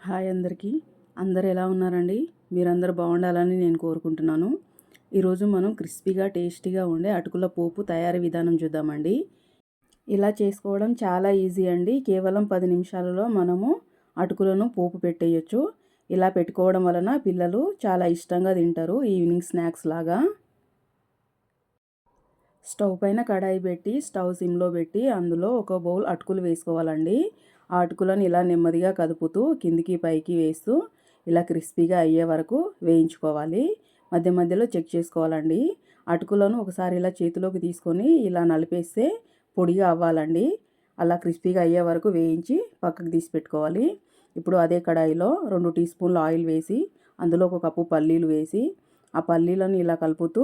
Hi అందరికీ. అందరూ ఎలా ఉన్నారండి? మీరందరూ బాగుండాలని నేను కోరుకుంటున్నాను. ఈరోజు మనం క్రిస్పీగా టేస్టీగా ఉండే అటుకుల పోపు తయారీ విధానం చూద్దామండి. ఇలా చేసుకోవడం చాలా ఈజీ అండి. కేవలం 10 నిమిషాలలో మనము అటుకులను పోపు పెట్టేయచ్చు. ఇలా పెట్టుకోవడం వలన పిల్లలు చాలా ఇష్టంగా తింటారు ఈవినింగ్ స్నాక్స్ లాగా. స్టవ్ పైన కడాయి పెట్టి స్టవ్ సిమ్లో పెట్టి అందులో ఒక బౌల్ అటుకులు వేసుకోవాలండి. ఆ అటుకులను ఇలా నెమ్మదిగా కదుపుతూ కిందికి పైకి వేస్తూ ఇలా క్రిస్పీగా అయ్యే వరకు వేయించుకోవాలి. మధ్య మధ్యలో చెక్ చేసుకోవాలండి. అటుకులను ఒకసారి ఇలా చేతిలోకి తీసుకొని ఇలా నలిపేస్తే పొడిగా అవ్వాలండి. అలా క్రిస్పీగా అయ్యే వరకు వేయించి పక్కకు తీసి పెట్టుకోవాలి. ఇప్పుడు అదే కడాయిలో 2 టీ స్పూన్లు ఆయిల్ వేసి అందులో ఒక కప్పు పల్లీలు వేసి ఆ పల్లీలను ఇలా కలుపుతూ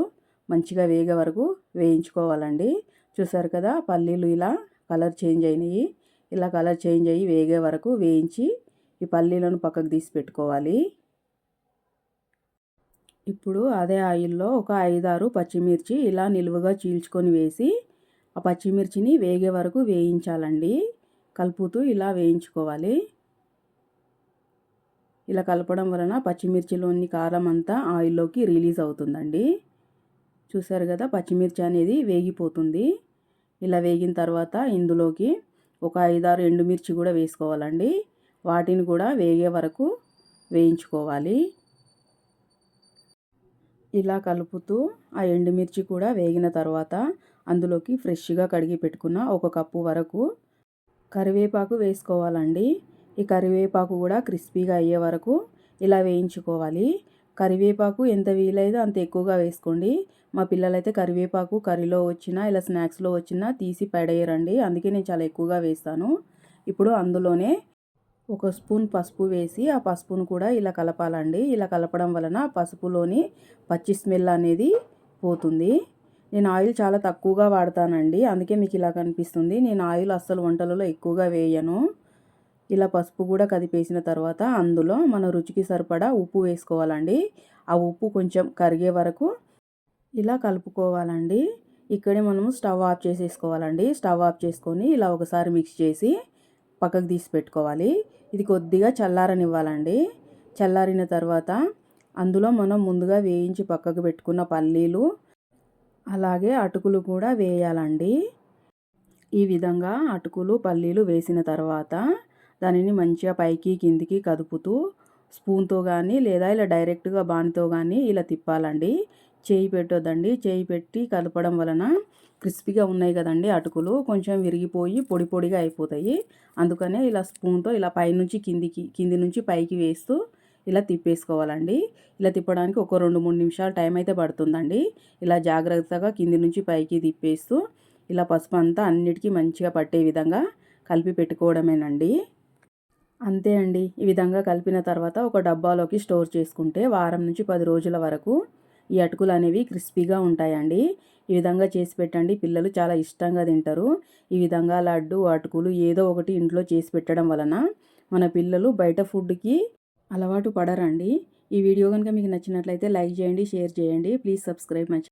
మంచిగా వేగే వరకు వేయించుకోవాలండి. చూసారు కదా, పల్లీలు ఇలా కలర్ చేంజ్ అయినాయి. ఇలా కలర్ చేంజ్ అయ్యి వేగే వరకు వేయించి ఈ పల్లీలను పక్కకు తీసి పెట్టుకోవాలి. ఇప్పుడు అదే ఆయిల్లో ఒక 5-6 పచ్చిమిర్చి ఇలా నిలువుగా చీల్చుకొని వేసి ఆ పచ్చిమిర్చిని వేగే వరకు వేయించాలండి. కలుపుతూ ఇలా వేయించుకోవాలి. ఇలా కలపడం వలన పచ్చిమిర్చిలోని కారం అంతా ఆయిల్లోకి రిలీజ్ అవుతుందండి. చూసారు కదా, పచ్చిమిర్చి అనేది వేగిపోతుంది. ఇలా వేగిన తర్వాత ఇందులోకి ఒక 5-6 ఎండుమిర్చి కూడా వేసుకోవాలండి. వాటిని కూడా వేగే వరకు వేయించుకోవాలి. ఇలా కలుపుతూ ఆ ఎండుమిర్చి కూడా వేగిన తర్వాత అందులోకి ఫ్రెష్గా కడిగి పెట్టుకున్న ఒక కప్పు వరకు కరివేపాకు వేసుకోవాలండి. ఈ కరివేపాకు కూడా క్రిస్పీగా అయ్యే వరకు ఇలా వేయించుకోవాలి. కరివేపాకు ఎంత వీలైతే అంత ఎక్కువగా వేసుకోండి. మా పిల్లలైతే కరివేపాకు కర్రీలో వచ్చినా ఇలా స్నాక్స్లో వచ్చినా తీసి పడేయరండి. అందుకే నేను చాలా ఎక్కువగా వేస్తాను. ఇప్పుడు అందులోనే ఒక స్పూన్ పసుపు వేసి ఆ పసుపును కూడా ఇలా కలపాలండి. ఇలా కలపడం వలన పసుపులోని పచ్చి స్మెల్ అనేది పోతుంది. నేను ఆయిల్ చాలా తక్కువగా వాడతానండి, అందుకే మీకు ఇలా కనిపిస్తుంది. నేను ఆయిల్ అస్సలు వంటలలో ఎక్కువగా వేయను. ఇలా పసుపు కూడా కదిపేసిన తర్వాత అందులో మన రుచికి సరిపడా ఉప్పు వేసుకోవాలండి. ఆ ఉప్పు కొంచెం కరిగే వరకు ఇలా కలుపుకోవాలండి. ఇక్కడే మనము స్టవ్ ఆఫ్ చేసేసుకోవాలండి. స్టవ్ ఆఫ్ చేసుకొని ఇలా ఒకసారి మిక్స్ చేసి పక్కకు తీసి పెట్టుకోవాలి. ఇది కొద్దిగా చల్లారనివ్వాలండి. చల్లారిన తర్వాత అందులో మనం ముందుగా వేయించి పక్కకు పెట్టుకున్న పల్లీలు అలాగే అటుకులు కూడా వేయాలండి. ఈ విధంగా అటుకులు పల్లీలు వేసిన తర్వాత దానిని మంచిగా పైకి కిందికి కదుపుతూ స్పూన్తో కానీ లేదా ఇలా డైరెక్ట్గా బాణతో కానీ ఇలా తిప్పాలండి. చేయి పెట్టొద్దండి. చేయి పెట్టి కలపడం వలన క్రిస్పీగా ఉన్నాయి కదండి అటుకులు, కొంచెం విరిగిపోయి పొడి పొడిగా అయిపోతాయి. అందుకనే ఇలా స్పూన్తో ఇలా పైనుంచి కింది నుంచి పైకి వేస్తూ ఇలా తిప్పేసుకోవాలండి. ఇలా తిప్పడానికి ఒక 2-3 నిమిషాలు టైం అయితే పడుతుందండి. ఇలా జాగ్రత్తగా కింది నుంచి పైకి తిప్పేస్తూ ఇలా పసుపు అంతా అన్నిటికీ మంచిగా పట్టే విధంగా కలిపి పెట్టుకోవడమేనండి. అంతే అండి. ఈ విధంగా కలిపిన తర్వాత ఒక డబ్బాలోకి స్టోర్ చేసుకుంటే వారం నుంచి 10 రోజుల వరకు ఈ అటుకులు అనేవి క్రిస్పీగా ఉంటాయండి. ఈ విధంగా చేసి పెట్టండి, పిల్లలు చాలా ఇష్టంగా తింటారు. ఈ విధంగా లడ్డు, అటుకులు ఏదో ఒకటి ఇంట్లో చేసి పెట్టడం వలన మన పిల్లలు బయట ఫుడ్కి అలవాటు పడరండి. ఈ వీడియో కనుక మీకు నచ్చినట్లయితే లైక్ చేయండి, షేర్ చేయండి. Please subscribe my channel.